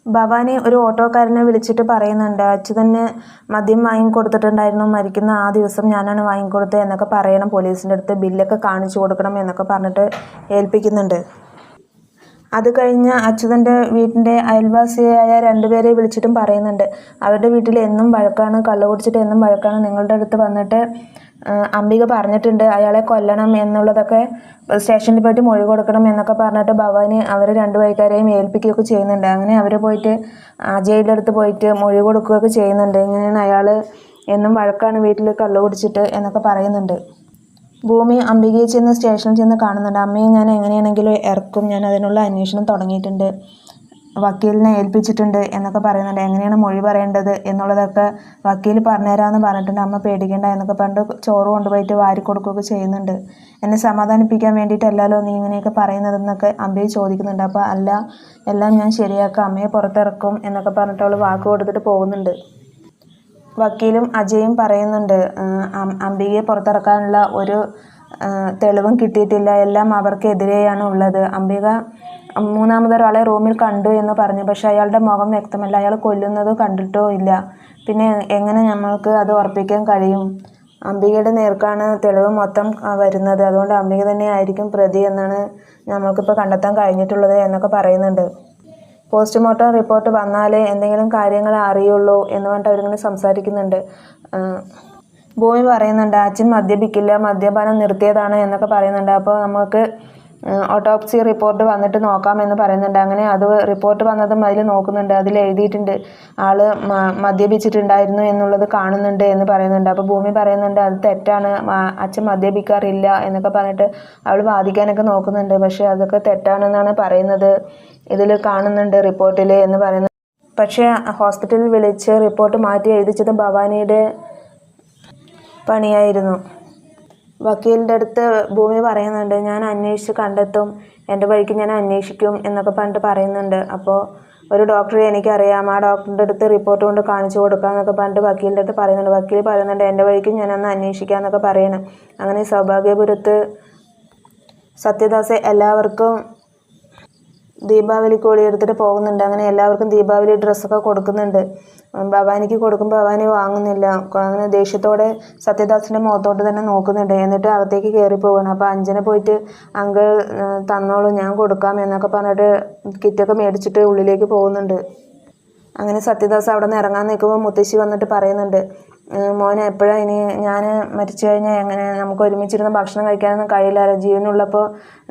ഭവാനി ഒരു ഓട്ടോക്കാരനെ വിളിച്ചിട്ട് പറയുന്നുണ്ട്, അച്യുതന് മദ്യം വാങ്ങിക്കൊടുത്തിട്ടുണ്ടായിരുന്നു, മരിക്കുന്ന ആ ദിവസം ഞാനാണ് വാങ്ങിക്കൊടുത്തത് എന്നൊക്കെ പറയണം പോലീസിൻ്റെ അടുത്ത്, ബില്ലൊക്കെ കാണിച്ചു കൊടുക്കണം എന്നൊക്കെ പറഞ്ഞിട്ട് ഏൽപ്പിക്കുന്നുണ്ട്. അത് കഴിഞ്ഞ് അച്യുതൻ്റെ വീട്ടിൻ്റെ അയൽവാസിയായ രണ്ടുപേരെ വിളിച്ചിട്ടും പറയുന്നുണ്ട്, അവരുടെ വീട്ടിൽ എന്നും വഴക്കാണ്, കള്ളു കുടിച്ചിട്ട് എന്നും വഴക്കാണ്, നിങ്ങളുടെ അടുത്ത് വന്നിട്ട് അംബിക പറഞ്ഞിട്ടുണ്ട് അയാളെ കൊല്ലണം എന്നുള്ളതൊക്കെ, സ്റ്റേഷനിൽ പോയിട്ട് മൊഴി കൊടുക്കണം എന്നൊക്കെ പറഞ്ഞിട്ട് ഭവാനി അവർ രണ്ടു വഴിക്കാരെയും ഏൽപ്പിക്കുകയൊക്കെ ചെയ്യുന്നുണ്ട്. അങ്ങനെ അവർ പോയിട്ട് അജയുടെ അടുത്ത് പോയിട്ട് മൊഴി കൊടുക്കുകയൊക്കെ ചെയ്യുന്നുണ്ട്. ഇങ്ങനെയാണ് അയാൾ എന്നും വഴക്കാണ് വീട്ടിൽ കള്ളു കുടിച്ചിട്ട് എന്നൊക്കെ പറയുന്നുണ്ട്. ഭൂമി അംബികയെ ചെന്ന് സ്റ്റേഷനിൽ ചെന്ന് കാണുന്നുണ്ട്. അമ്മയെ ഞാൻ എങ്ങനെയാണെങ്കിലും ഇറക്കും, ഞാൻ അതിനുള്ള അന്വേഷണം തുടങ്ങിയിട്ടുണ്ട്, വക്കീലിനെ ഏൽപ്പിച്ചിട്ടുണ്ട് എന്നൊക്കെ പറയുന്നുണ്ട്. എങ്ങനെയാണ് മൊഴി പറയേണ്ടത് എന്നുള്ളതൊക്കെ വക്കീൽ പറഞ്ഞുതരാമെന്ന് പറഞ്ഞിട്ടുണ്ട്. അമ്മ പേടിക്കേണ്ട എന്നൊക്കെ പറഞ്ഞിട്ട് ചോറ് കൊണ്ടുപോയിട്ട് വാരി കൊടുക്കുകയൊക്കെ ചെയ്യുന്നുണ്ട്. എന്നെ സമാധാനിപ്പിക്കാൻ വേണ്ടിയിട്ടല്ലല്ലോ നീ ഇങ്ങനെയൊക്കെ പറയുന്നതെന്നൊക്കെ അംബിക ചോദിക്കുന്നുണ്ട്. അപ്പോൾ അല്ല, എല്ലാം ഞാൻ ശരിയാക്കാം, അമ്മയെ പുറത്തിറക്കും എന്നൊക്കെ പറഞ്ഞിട്ട് അവൾ വാക്ക് കൊടുത്തിട്ട് പോകുന്നുണ്ട്. വക്കീലും അജയും പറയുന്നുണ്ട്, അംബികയെ പുറത്തിറക്കാനുള്ള ഒരു തെളിവും കിട്ടിയിട്ടില്ല, എല്ലാം അവർക്കെതിരെയാണ് ഉള്ളത്. അംബിക മൂന്നാമതൊരാളെ റൂമിൽ കണ്ടു എന്ന് പറഞ്ഞു, പക്ഷെ അയാളുടെ മുഖം വ്യക്തമല്ല, അയാൾ കൊല്ലുന്നത് കണ്ടിട്ടോ ഇല്ല, പിന്നെ എങ്ങനെ നമ്മൾക്ക് അത് ഉറപ്പിക്കാൻ കഴിയും? അംബികയുടെ നേർക്കാണ് തെളിവ് മൊത്തം വരുന്നത്, അതുകൊണ്ട് അംബിക തന്നെ ആയിരിക്കും പ്രതി എന്നാണ് നമ്മൾക്കിപ്പോൾ കണ്ടെത്താൻ കഴിഞ്ഞിട്ടുള്ളത് എന്നൊക്കെ പറയുന്നുണ്ട്. പോസ്റ്റ്മോർട്ടം റിപ്പോർട്ട് വന്നാലേ എന്തെങ്കിലും കാര്യങ്ങൾ അറിയുള്ളൂ എന്ന് പറഞ്ഞിട്ട് അവരിങ്ങനെ സംസാരിക്കുന്നുണ്ട്. ഭൂമി പറയുന്നുണ്ട്, അച്ഛൻ മദ്യപിക്കില്ല, മദ്യപാനം നിർത്തിയതാണ് എന്നൊക്കെ പറയുന്നുണ്ട്. അപ്പോൾ നമുക്ക് ഓട്ടോപ്സി റിപ്പോർട്ട് വന്നിട്ട് നോക്കാമെന്ന് പറയുന്നുണ്ട്. അങ്ങനെ അത് റിപ്പോർട്ട് വന്നതും അതിൽ നോക്കുന്നുണ്ട്, അതിൽ എഴുതിയിട്ടുണ്ട് ആൾ മദ്യപിച്ചിട്ടുണ്ടായിരുന്നു എന്നുള്ളത് കാണുന്നുണ്ട് എന്ന് പറയുന്നുണ്ട്. അപ്പോൾ ഭൂമി പറയുന്നുണ്ട്, അത് തെറ്റാണ്, അച്ഛൻ മദ്യപിക്കാറില്ല എന്നൊക്കെ പറഞ്ഞിട്ട് അവൾ വാദിക്കാനൊക്കെ നോക്കുന്നുണ്ട്. പക്ഷേ അതൊക്കെ തെറ്റാണെന്നാണ് പറയുന്നത്, ഇതിൽ കാണുന്നുണ്ട് റിപ്പോർട്ടിൽ എന്ന് പറയുന്നത്. പക്ഷേ ഹോസ്പിറ്റലിൽ വിളിച്ച് റിപ്പോർട്ട് മാറ്റി എഴുതിച്ചത് ഭവാനിയുടെ പണിയായിരുന്നു. വക്കീലിൻ്റെ അടുത്ത് ഭൂമി പറയുന്നുണ്ട്, ഞാൻ അന്വേഷിച്ച് കണ്ടെത്തും, എൻ്റെ വഴിക്ക് ഞാൻ അന്വേഷിക്കും എന്നൊക്കെ പറഞ്ഞിട്ട് പറയുന്നുണ്ട്. അപ്പോൾ ഒരു ഡോക്ടറെ എനിക്കറിയാം, ആ ഡോക്ടറിൻ്റെ അടുത്ത് റിപ്പോർട്ട് കൊണ്ട് കാണിച്ചു കൊടുക്കാം എന്നൊക്കെ പറഞ്ഞിട്ട് വക്കീലിൻ്റെ അടുത്ത് പറയുന്നുണ്ട്. വക്കീൽ പറയുന്നുണ്ട്, എൻ്റെ വഴിക്ക് ഞാനൊന്ന് അന്വേഷിക്കാം എന്നൊക്കെ പറയണം. അങ്ങനെ സൗഭാഗ്യപുരത്ത് സത്യദാസ് എല്ലാവർക്കും ദീപാവലി കോടി എടുത്തിട്ട് പോകുന്നുണ്ട്. അങ്ങനെ എല്ലാവർക്കും ദീപാവലി ഡ്രസ്സൊക്കെ കൊടുക്കുന്നുണ്ട്. ഭവാനിക്ക് കൊടുക്കുമ്പോൾ ഭവാനി വാങ്ങുന്നില്ല. അങ്ങനെ ദേഷ്യത്തോടെ സത്യദാസിൻ്റെ മുഖത്തോട്ട് തന്നെ നോക്കുന്നുണ്ട്. എന്നിട്ട് അകത്തേക്ക് കയറി പോവുകയാണ്. അപ്പോൾ അഞ്ജന പോയിട്ട് അങ്കിൾ തന്നോളൂ, ഞാൻ കൊടുക്കാം എന്നൊക്കെ പറഞ്ഞിട്ട് കിറ്റൊക്കെ മേടിച്ചിട്ട് ഉള്ളിലേക്ക് പോകുന്നുണ്ട്. അങ്ങനെ സത്യദാസ് അവിടെ നിന്ന് ഇറങ്ങാൻ നിൽക്കുമ്പോൾ മുത്തശ്ശി വന്നിട്ട് പറയുന്നുണ്ട്, മോനെ എപ്പോഴാണ് ഇനി, ഞാൻ മരിച്ചു കഴിഞ്ഞാൽ എങ്ങനെ നമുക്ക് ഒരുമിച്ചിരുന്ന് ഭക്ഷണം കഴിക്കാനൊന്നും കഴിയില്ലല്ലോ, ജീവനുള്ളപ്പോൾ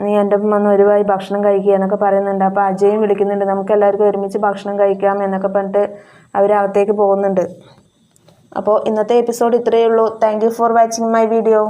നീ എൻ്റെ ഒപ്പം വന്ന് ഒരുവായി ഭക്ഷണം കഴിക്കുക എന്നൊക്കെ പറയുന്നുണ്ട്. അപ്പോൾ അജയും വിളിക്കുന്നുണ്ട്, നമുക്ക് എല്ലാവർക്കും ഒരുമിച്ച് ഭക്ഷണം കഴിക്കാം എന്നൊക്കെ പറഞ്ഞിട്ട് അവരകത്തേക്ക് പോകുന്നുണ്ട്. അപ്പോൾ ഇന്നത്തെ എപ്പിസോഡ് ഇത്രയേ ഉള്ളൂ. Thank you for watching my video.